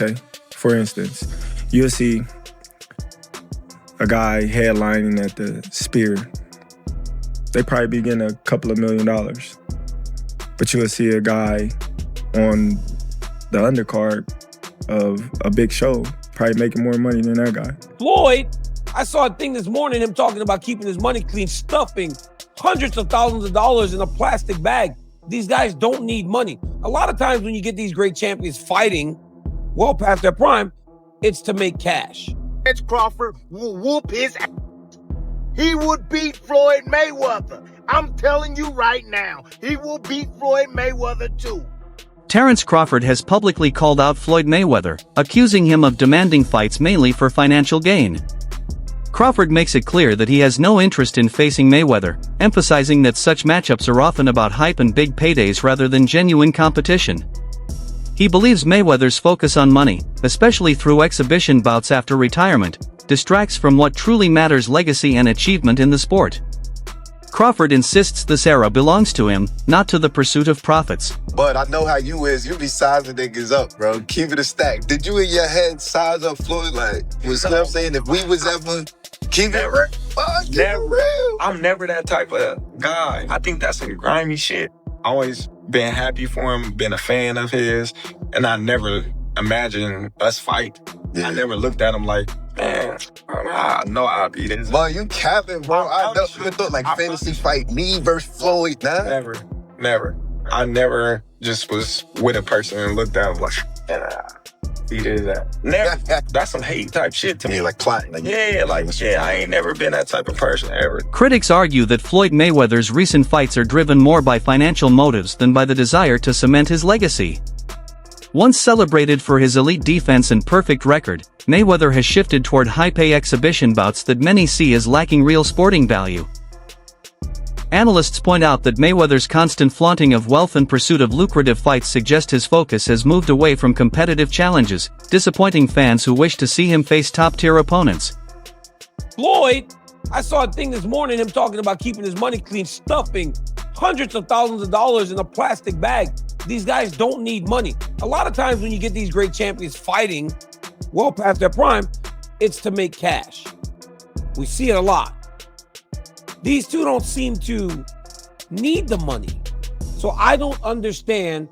okay? For instance, you'll see a guy headlining at the Spear. They probably be getting a couple of $1 million. But you'll see a guy on the undercard of a big show probably making more money than that guy. Floyd, I saw a thing this morning, him talking about keeping his money clean, stuffing hundreds of thousands of dollars in a plastic bag. These guys don't need money. A lot of times when you get these great champions fighting well past their prime, it's to make cash. Crawford will whoop his ass. He would beat Floyd Mayweather. I'm telling you right now, he will beat Floyd Mayweather too. Terence Crawford has publicly called out Floyd Mayweather, accusing him of demanding fights mainly for financial gain. Crawford makes it clear that he has no interest in facing Mayweather, emphasizing that such matchups are often about hype and big paydays rather than genuine competition. He believes Mayweather's focus on money, especially through exhibition bouts after retirement, distracts from what truly matters: legacy and achievement in the sport. Crawford insists this era belongs to him, not to the pursuit of profits. But I know how you is. You be sizing niggas up, bro. Keep it a stack. Did you in your head size up Floyd? Like, was you know what I'm saying? If we was ever keep Never. it real. Never. Real. I'm never that type of guy. I think that's some grimy shit. Always been happy for him, been a fan of his, and I never imagined us fight. Yeah. I never looked at him like, man, I know I'll beat his. Boy, you capping, bro. I never thought like fantasy fight me versus Floyd, nah. Never. I never just was with a person and looked at him like, beat his ass. Never. That's some hate type shit to me. Yeah, like plotting. Like, I ain't never been that type of person ever. Critics argue that Floyd Mayweather's recent fights are driven more by financial motives than by the desire to cement his legacy. Once celebrated for his elite defense and perfect record, Mayweather has shifted toward high-pay exhibition bouts that many see as lacking real sporting value. Analysts point out that Mayweather's constant flaunting of wealth and pursuit of lucrative fights suggest his focus has moved away from competitive challenges, disappointing fans who wish to see him face top-tier opponents. Floyd, I saw a thing this morning, him talking about keeping his money clean, stuffing hundreds of thousands of dollars in a plastic bag. These guys don't need money. A lot of times when you get these great champions fighting well past their prime, it's to make cash. We see it a lot. These two don't seem to need the money. So I don't understand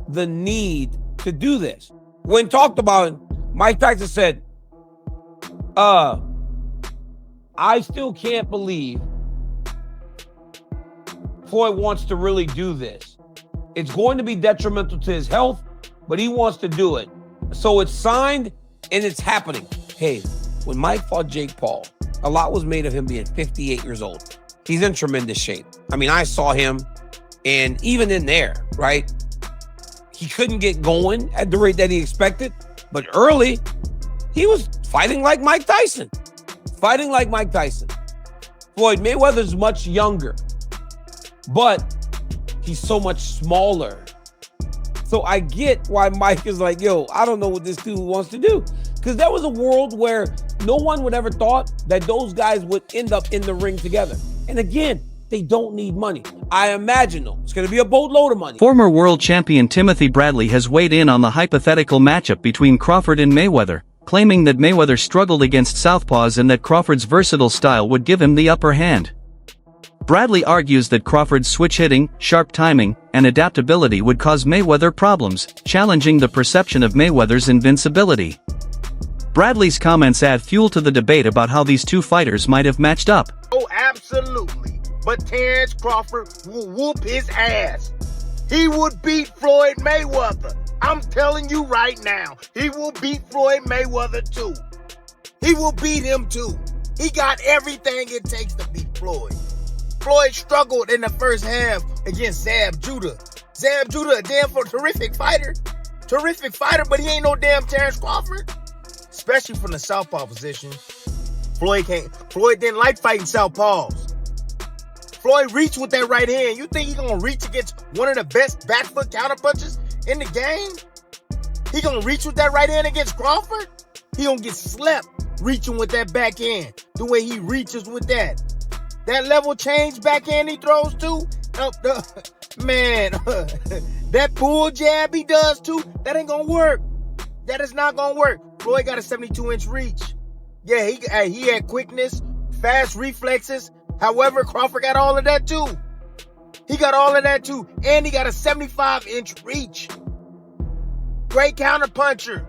the need to do this. When talked about it, Mike Tyson said, I still can't believe Floyd wants to really do this. It's going to be detrimental to his health, but he wants to do it. So it's signed and it's happening. Hey, when Mike fought Jake Paul, a lot was made of him being 58 years old. He's in tremendous shape. I mean, I saw him, and even in there, right? He couldn't get going at the rate that he expected, but early, he was fighting like Mike Tyson. Floyd Mayweather's much younger, but he's so much smaller. So I get why Mike is like, yo, I don't know what this dude wants to do. Because there was a world where no one would ever thought that those guys would end up in the ring together. And again, they don't need money. I imagine, though, it's going to be a boatload of money. Former world champion Timothy Bradley has weighed in on the hypothetical matchup between Crawford and Mayweather, claiming that Mayweather struggled against southpaws and that Crawford's versatile style would give him the upper hand. Bradley argues that Crawford's switch hitting, sharp timing, and adaptability would cause Mayweather problems, challenging the perception of Mayweather's invincibility. Bradley's comments add fuel to the debate about how these two fighters might have matched up. Oh, absolutely. But Terence Crawford will whoop his ass. He would beat Floyd Mayweather. I'm telling you right now, he will beat Floyd Mayweather too. He will beat him too. He got everything it takes to beat Floyd. Floyd struggled in the first half against Zab Judah. Zab Judah, a damn terrific fighter. But he ain't no damn Terence Crawford. Especially from the southpaw position. Floyd didn't like fighting southpaws. Floyd reached with that right hand. You think he's gonna reach against one of the best back foot counterpunchers in the game? He gonna reach with that right hand against Crawford? He gonna get slept reaching with that backhand. The way he reaches with that. That level change backhand he throws too. Man, that pull jab he does too, that ain't gonna work. That is not gonna work. Floyd got a 72-inch reach. Yeah, he had quickness, fast reflexes. However, Crawford got all of that too. He got all of that too. And he got a 75-inch reach. Great counterpuncher.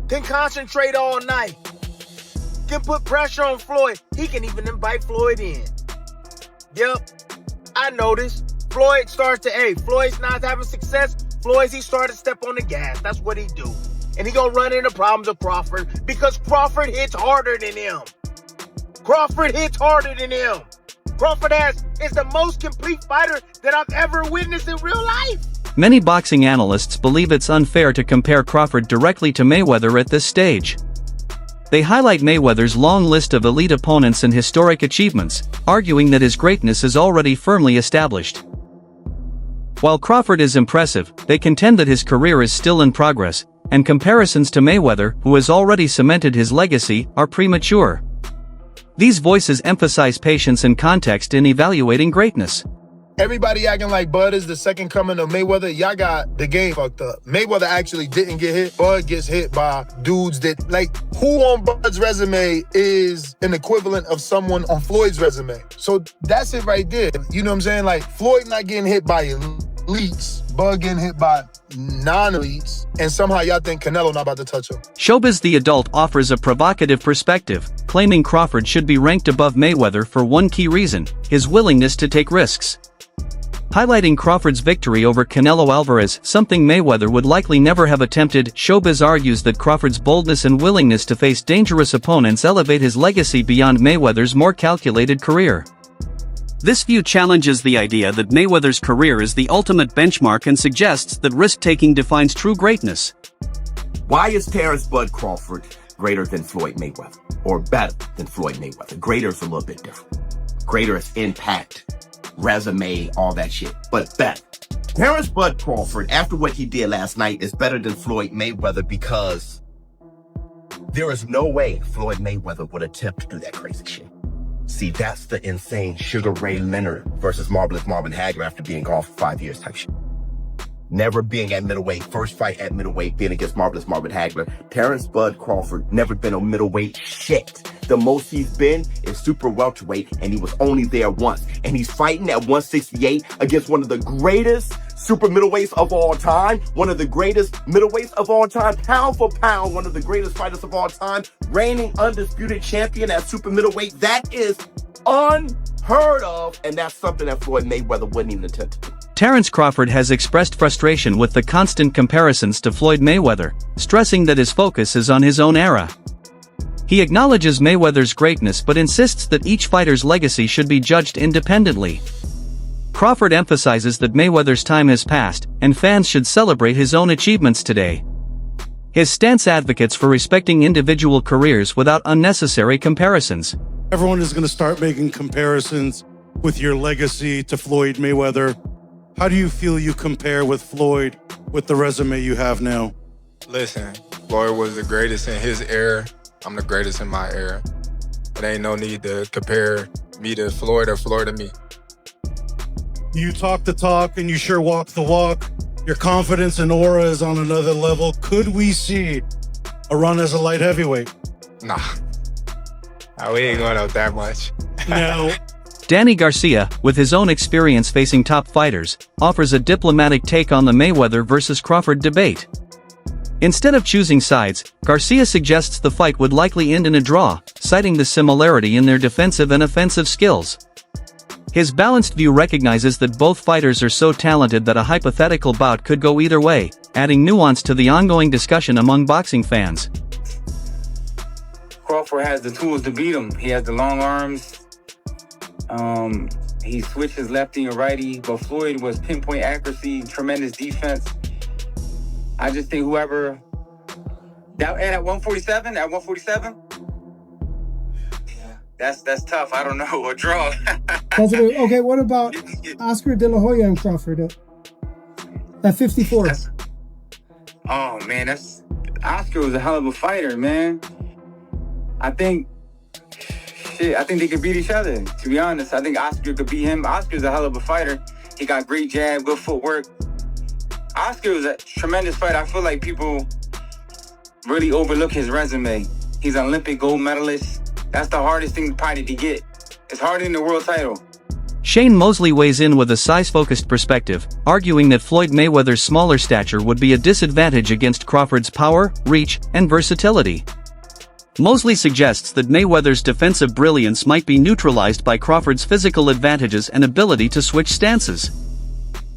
Can concentrate all night. Can put pressure on Floyd. He can even invite Floyd in. Yep, I noticed. Floyd's not having success. He started to step on the gas. That's what he do. And he gonna run into problems with Crawford because Crawford hits harder than him. Crawford is the most complete fighter that I've ever witnessed in real life. Many boxing analysts believe it's unfair to compare Crawford directly to Mayweather at this stage. They highlight Mayweather's long list of elite opponents and historic achievements, arguing that his greatness is already firmly established. While Crawford is impressive, they contend that his career is still in progress, and comparisons to Mayweather, who has already cemented his legacy, are premature. These voices emphasize patience and context in evaluating greatness. Everybody acting like Bud is the second coming of Mayweather. Y'all got the game fucked up. Mayweather actually didn't get hit. Bud gets hit by dudes that, like, who on Bud's resume is an equivalent of someone on Floyd's resume? So that's it right there. You know what I'm saying? Like, Floyd not getting hit by elites, Bud getting hit by non-elites, and somehow y'all think Canelo not about to touch him. Showbiz the Adult offers a provocative perspective, claiming Crawford should be ranked above Mayweather for one key reason: his willingness to take risks. Highlighting Crawford's victory over Canelo Alvarez, something Mayweather would likely never have attempted, Showbiz argues that Crawford's boldness and willingness to face dangerous opponents elevate his legacy beyond Mayweather's more calculated career. This view challenges the idea that Mayweather's career is the ultimate benchmark and suggests that risk-taking defines true greatness. Why is Terence Bud Crawford greater than Floyd Mayweather? Or better than Floyd Mayweather? Greater is a little bit different. Greater is impact, resume, all that shit. But better. Terence Bud Crawford, after what he did last night, is better than Floyd Mayweather because there is no way Floyd Mayweather would attempt to do that crazy shit. See, that's the insane Sugar Ray Leonard versus Marvelous Marvin Hagler after being gone for 5 years type shit. Never being at middleweight, first fight at middleweight, being against Marvelous Marvin Hagler. Terence Bud Crawford never been a middleweight shit. The most he's been is super welterweight, and he was only there once. And he's fighting at 168 against one of the greatest super middleweights of all time, one of the greatest middleweights of all time, pound for pound, one of the greatest fighters of all time, reigning undisputed champion at super middleweight. That is unheard of, and that's something that Floyd Mayweather wouldn't even attempt to do. Terence Crawford has expressed frustration with the constant comparisons to Floyd Mayweather, stressing that his focus is on his own era. He acknowledges Mayweather's greatness but insists that each fighter's legacy should be judged independently. Crawford emphasizes that Mayweather's time has passed, and fans should celebrate his own achievements today. His stance advocates for respecting individual careers without unnecessary comparisons. Everyone is going to start making comparisons with your legacy to Floyd Mayweather. How do you feel you compare with Floyd with the resume you have now? Listen, Floyd was the greatest in his era. I'm the greatest in my era. It ain't no need to compare me to Floyd or Floyd to me. You talk the talk and you sure walk the walk. Your confidence and aura is on another level. Could we see a run as a light heavyweight? Nah. We ain't going out that much. No. Danny Garcia, with his own experience facing top fighters, offers a diplomatic take on the Mayweather versus Crawford debate. Instead of choosing sides, Garcia suggests the fight would likely end in a draw, citing the similarity in their defensive and offensive skills. His balanced view recognizes that both fighters are so talented that a hypothetical bout could go either way, adding nuance to the ongoing discussion among boxing fans. Crawford has the tools to beat him. He has the long arms. He switches lefty and righty, but Floyd was pinpoint accuracy, tremendous defense. I just think whoever that at 147, that's tough. I don't know, a draw. Okay, what about Oscar De La Hoya and Crawford at 54? Oh man, Oscar was a hell of a fighter, man. I think they could beat each other, to be honest. I think Oscar could beat him. Oscar's a hell of a fighter. He got great jab, good footwork. Oscar was a tremendous fighter. I feel like people really overlook his resume. He's an Olympic gold medalist. That's the hardest thing probably to get. It's harder than the world title. Shane Mosley weighs in with a size-focused perspective, arguing that Floyd Mayweather's smaller stature would be a disadvantage against Crawford's power, reach, and versatility. Mosley suggests that Mayweather's defensive brilliance might be neutralized by Crawford's physical advantages and ability to switch stances.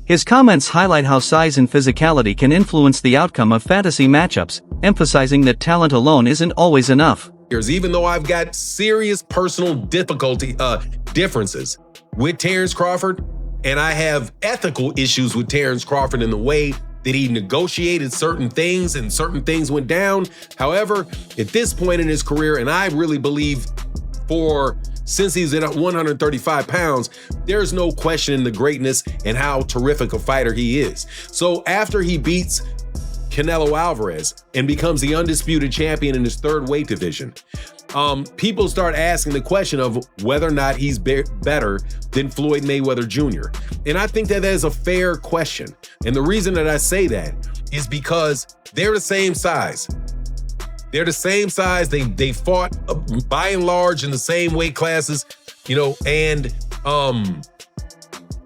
His comments highlight how size and physicality can influence the outcome of fantasy matchups, emphasizing that talent alone isn't always enough. Even though I've got serious personal differences with Terence Crawford, and I have ethical issues with Terence Crawford in the way that he negotiated certain things and certain things went down. However, at this point in his career, and I really believe since he's at 135 pounds, there's no questioning the greatness and how terrific a fighter he is. So after he beats Canelo Alvarez and becomes the undisputed champion in his third weight division, people start asking the question of whether or not he's better than Floyd Mayweather Jr. And I think that is a fair question. And the reason that I say that is because they're the same size. They're the same size. They fought by and large in the same weight classes, and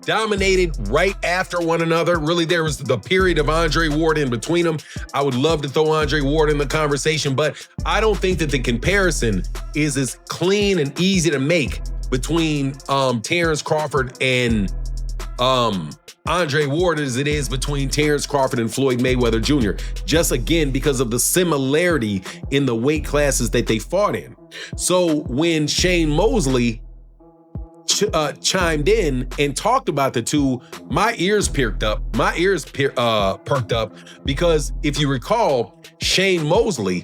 dominated right after one another. Really, there was the period of Andre Ward in between them. I would love to throw Andre Ward in the conversation, but I don't think that the comparison is as clean and easy to make between Terence Crawford and Andre Ward as it is between Terence Crawford and Floyd Mayweather Jr. Just again, because of the similarity in the weight classes that they fought in. So when Shane Mosley chimed in and talked about the two, my ears perked up. Perked up because if you recall, Shane Mosley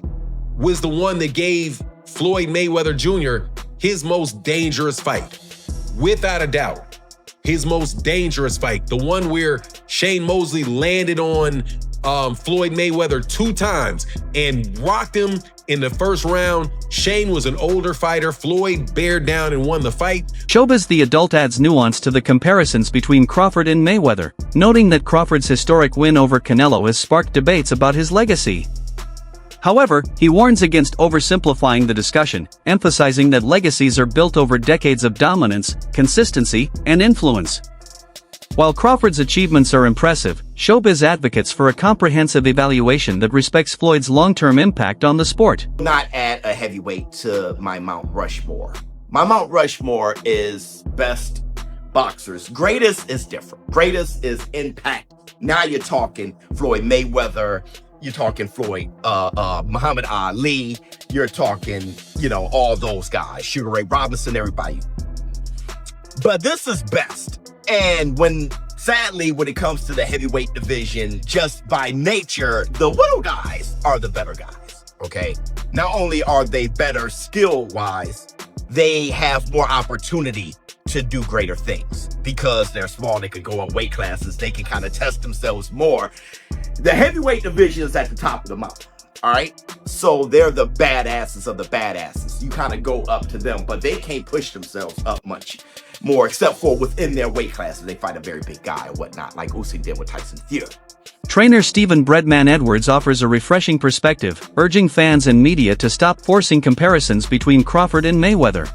was the one that gave Floyd Mayweather Jr. his most dangerous fight, without a doubt. His most dangerous fight, the one where Shane Mosley landed on Floyd Mayweather 2 times and rocked him in the first round. Shane was an older fighter. Floyd bared down and won the fight. Showbiz The Adult adds nuance to the comparisons between Crawford and Mayweather, noting that Crawford's historic win over Canelo has sparked debates about his legacy. However, he warns against oversimplifying the discussion, emphasizing that legacies are built over decades of dominance, consistency, and influence. While Crawford's achievements are impressive, Showbiz advocates for a comprehensive evaluation that respects Floyd's long-term impact on the sport. Not add a heavyweight to my Mount Rushmore. My Mount Rushmore is best boxers. Greatest is different. Greatest is impact. Now you're talking Floyd Mayweather. You're talking Floyd, Muhammad Ali. You're talking, all those guys. Sugar Ray Robinson, everybody. But this is best. And sadly, when it comes to the heavyweight division, just by nature, the little guys are the better guys, okay? Not only are they better skill-wise, they have more opportunity to do greater things. Because they're small, they can go up weight classes, they can kind of test themselves more. The heavyweight division is at the top of the mountain, all right? So they're the badasses of the badasses. You kind of go up to them, but they can't push themselves up much more, except for within their weight classes. They fight a very big guy or whatnot, like Usyk did with Tyson Fury. Trainer Stephen Breadman Edwards offers a refreshing perspective, urging fans and media to stop forcing comparisons between Crawford and Mayweather.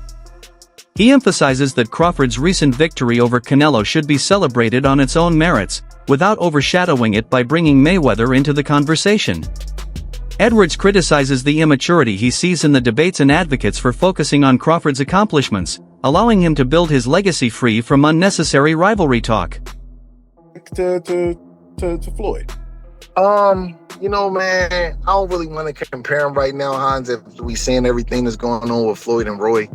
He emphasizes that Crawford's recent victory over Canelo should be celebrated on its own merits, without overshadowing it by bringing Mayweather into the conversation. Edwards criticizes the immaturity he sees in the debates and advocates for focusing on Crawford's accomplishments, allowing him to build his legacy free from unnecessary rivalry talk. To Floyd. Man, I don't really want to compare him right now, Hans, if we seeing everything that's going on with Floyd and Roy.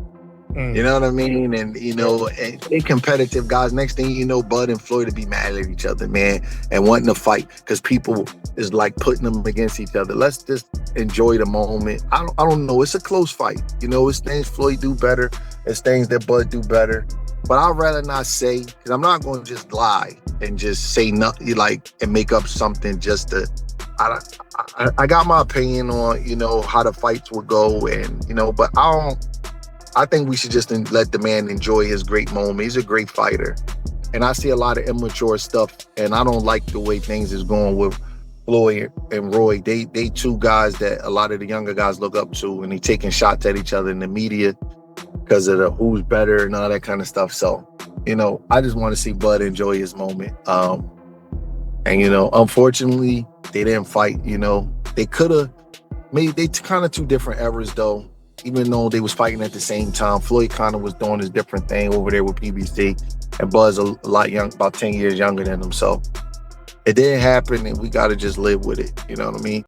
You know what I mean? And, they competitive guys. Next thing you know, Bud and Floyd will be mad at each other, man, and wanting to fight because people is like putting them against each other. Let's just enjoy the moment. I don't know. It's a close fight. It's things Floyd do better. It's things that Bud do better. But I'd rather not say, because I'm not going to just lie and just say nothing, and make up something just to... I got my opinion on, how the fights will go, and, but I think we should just let the man enjoy his great moment. He's a great fighter. And I see a lot of immature stuff, and I don't like the way things is going with Floyd and Roy, they two guys that a lot of the younger guys look up to, and they taking shots at each other in the media because of the who's better and all that kind of stuff. So, you know, I just want to see Bud enjoy his moment. And, you know, unfortunately, they didn't fight. You know, they could have made, they kind of two different eras, though. Even though they was fighting at the same time, Floyd kind of was doing his different thing over there with PBC, and Bud's a lot young, about 10 years younger than him. So it didn't happen, and we got to just live with it. You know what I mean?